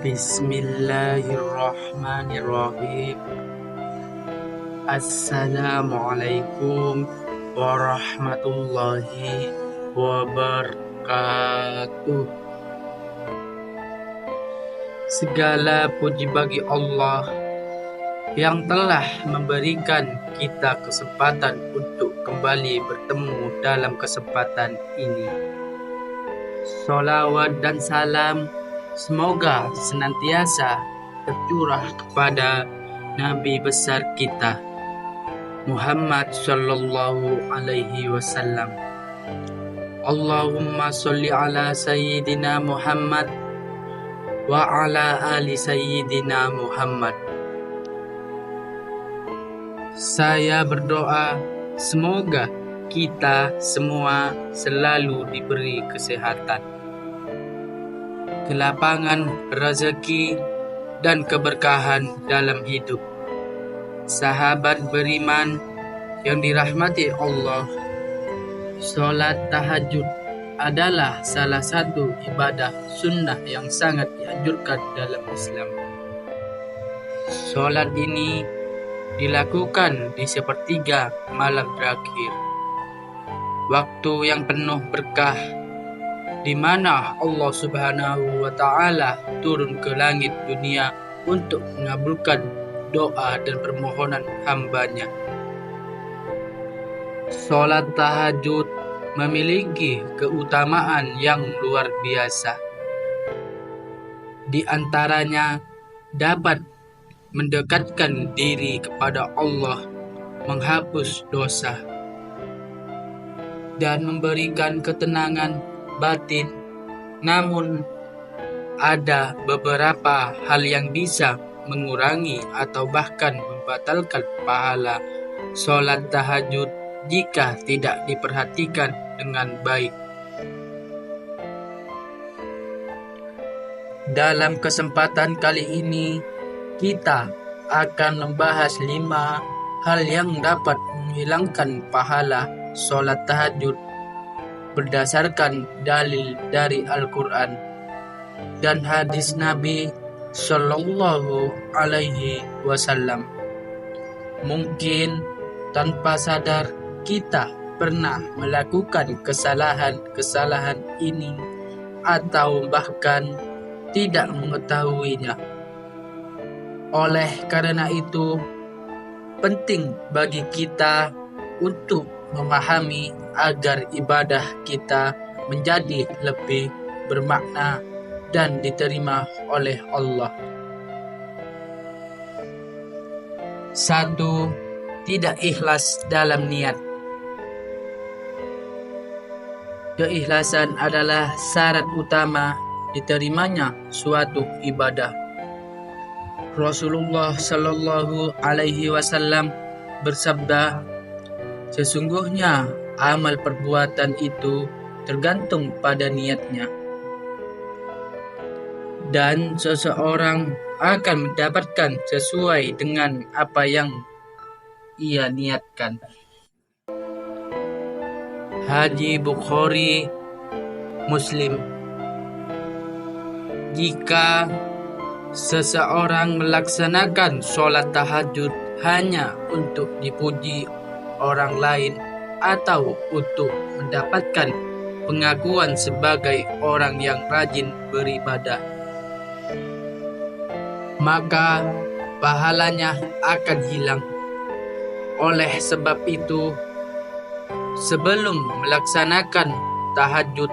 Bismillahirrahmanirrahim. Assalamualaikum warahmatullahi wabarakatuh. Segala puji bagi Allah yang telah memberikan kita kesempatan untuk kembali bertemu dalam kesempatan ini. Sholawat dan salam semoga senantiasa tercurah kepada Nabi besar kita, Muhammad sallallahu alaihi wasallam. Allahumma sholli ala sayyidina Muhammad wa ala ali sayyidina Muhammad. Saya berdoa semoga kita semua selalu diberi kesehatan, kelapangan rezeki, dan keberkahan dalam hidup. Sahabat beriman yang dirahmati Allah, sholat tahajud adalah salah satu ibadah sunnah yang sangat dianjurkan dalam Islam. Sholat ini dilakukan di sepertiga malam terakhir, waktu yang penuh berkah, di mana Allah Subhanahu wa Ta'ala turun ke langit dunia untuk mengabulkan doa dan permohonan hambanya. Sholat tahajud memiliki keutamaan yang luar biasa. Di antaranya dapat mendekatkan diri kepada Allah, menghapus dosa, dan memberikan ketenangan batin. Namun ada beberapa hal yang bisa mengurangi atau bahkan membatalkan pahala sholat tahajud jika tidak diperhatikan dengan baik. Dalam kesempatan kali ini kita akan membahas 5 hal yang dapat menghilangkan pahala sholat tahajud berdasarkan dalil dari Al-Quran dan hadis Nabi Sallallahu Alaihi Wasallam. Mungkin tanpa sadar kita pernah melakukan kesalahan ini atau bahkan tidak mengetahuinya. Oleh karena itu, penting bagi kita untuk memahami agar ibadah kita menjadi lebih bermakna dan diterima oleh Allah. 1. Tidak ikhlas dalam niat. Keikhlasan adalah syarat utama diterimanya suatu ibadah. Rasulullah Shallallahu Alaihi Wasallam bersabda, sesungguhnya amal perbuatan itu tergantung pada niatnya, dan seseorang akan mendapatkan sesuai dengan apa yang ia niatkan. Hadis Bukhari Muslim. Jika seseorang melaksanakan sholat tahajud hanya untuk dipuji orang lain atau untuk mendapatkan pengakuan sebagai orang yang rajin beribadah, maka pahalanya akan hilang. Oleh sebab itu, sebelum melaksanakan tahajud,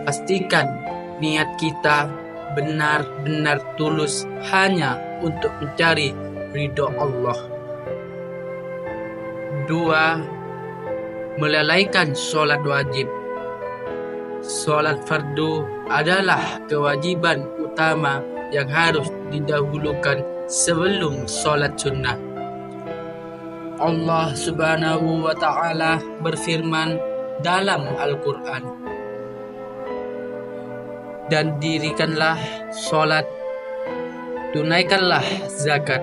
pastikan niat kita benar-benar tulus hanya untuk mencari ridho Allah. 2. Melalaikan sholat wajib. Sholat fardu adalah kewajiban utama yang harus didahulukan sebelum sholat sunnah. Allah Subhanahu wa Ta'ala berfirman dalam Al-Quran, dan dirikanlah sholat, tunaikanlah zakat,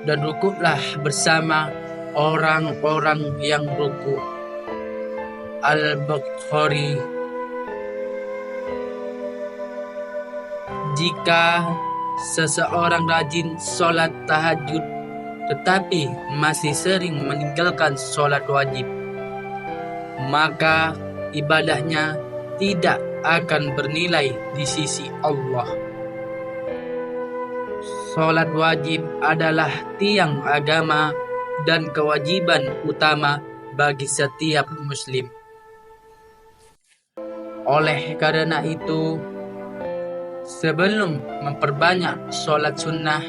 dan rukuklah bersama orang-orang yang rukuk. Al-Bukhari. Jika seseorang rajin sholat tahajud tetapi masih sering meninggalkan sholat wajib, maka ibadahnya tidak akan bernilai di sisi Allah. Sholat wajib adalah tiang agama dan kewajiban utama bagi setiap muslim. Oleh karena itu, sebelum memperbanyak sholat sunnah,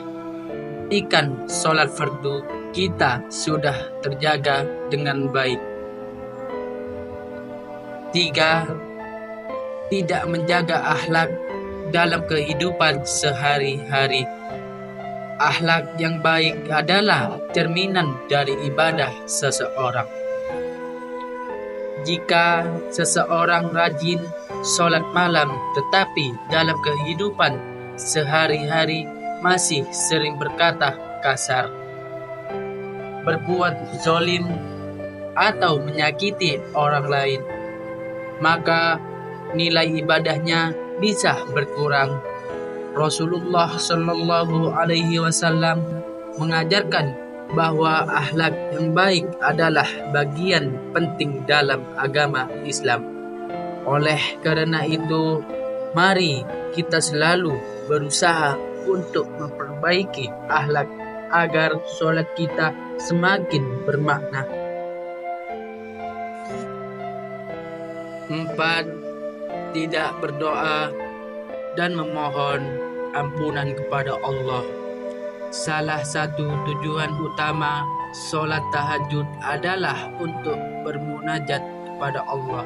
pastikan sholat fardu kita sudah terjaga dengan baik. 3. Tidak menjaga akhlak dalam kehidupan sehari-hari. Akhlak yang baik adalah cerminan dari ibadah seseorang. Jika seseorang rajin sholat malam tetapi dalam kehidupan sehari-hari masih sering berkata kasar, berbuat zalim, atau menyakiti orang lain, maka nilai ibadahnya bisa berkurang. Rasulullah Shallallahu Alaihi Wasallam mengajarkan bahwa akhlak yang baik adalah bagian penting dalam agama Islam. Oleh karena itu, mari kita selalu berusaha untuk memperbaiki akhlak agar sholat kita semakin bermakna. 4. Tidak berdoa dan memohon ampunan kepada Allah. Salah satu tujuan utama sholat tahajud adalah untuk bermunajat kepada Allah,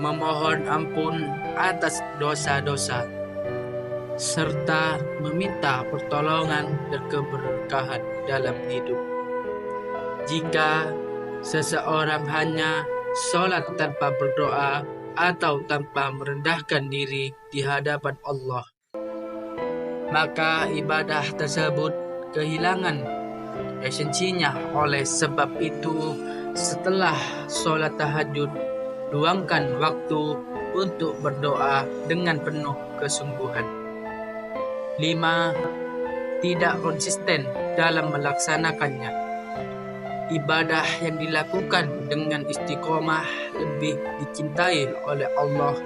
memohon ampun atas dosa-dosa, serta meminta pertolongan dan keberkahan dalam hidup. Jika seseorang hanya sholat tanpa berdoa atau tanpa merendahkan diri di hadapan Allah, maka ibadah tersebut kehilangan esensinya. Oleh sebab itu, setelah sholat tahajud, luangkan waktu untuk berdoa dengan penuh kesungguhan. 5. Tidak konsisten dalam melaksanakannya. Ibadah yang dilakukan dengan istiqomah lebih dicintai oleh Allah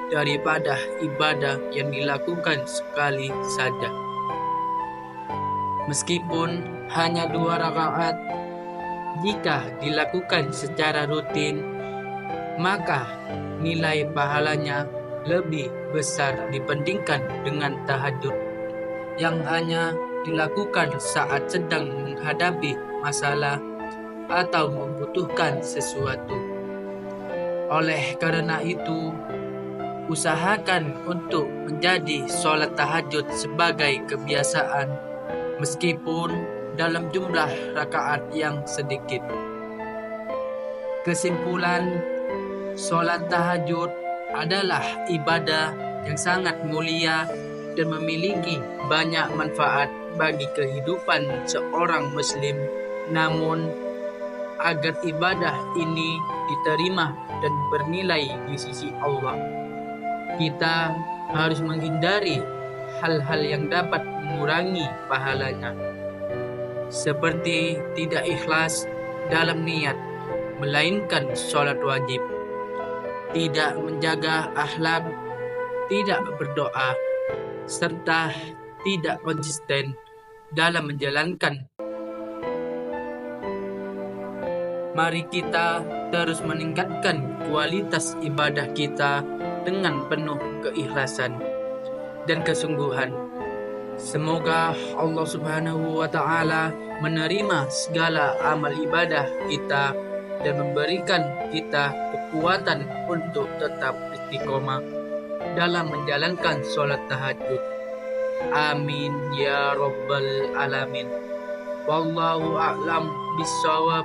daripada ibadah yang dilakukan sekali saja. Meskipun hanya 2 rakaat, jika dilakukan secara rutin, maka nilai pahalanya lebih besar dibandingkan dengan tahajud yang hanya dilakukan saat sedang menghadapi masalah atau membutuhkan sesuatu. Oleh karena itu, usahakan untuk menjadi sholat tahajud sebagai kebiasaan, meskipun dalam jumlah rakaat yang sedikit. Kesimpulan, sholat tahajud adalah ibadah yang sangat mulia dan memiliki banyak manfaat bagi kehidupan seorang muslim. Namun, agar ibadah ini diterima dan bernilai di sisi Allah, kita harus menghindari hal-hal yang dapat mengurangi pahalanya, seperti tidak ikhlas dalam niat melainkan sholat wajib, tidak menjaga akhlak, tidak berdoa, serta tidak konsisten dalam menjalankan. Mari kita terus meningkatkan kualitas ibadah kita dengan penuh keikhlasan dan kesungguhan. Semoga Allah Subhanahu wa Ta'ala menerima segala amal ibadah kita dan memberikan kita kekuatan untuk tetap istiqomah dalam menjalankan sholat tahajud. Amin ya rabbal alamin. Wallahu a'lam bishawab.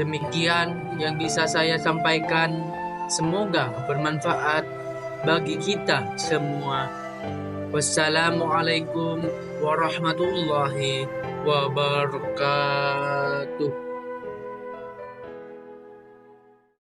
Demikian yang bisa saya sampaikan. Semoga bermanfaat bagi kita semua. Wassalamualaikum warahmatullahi wabarakatuh.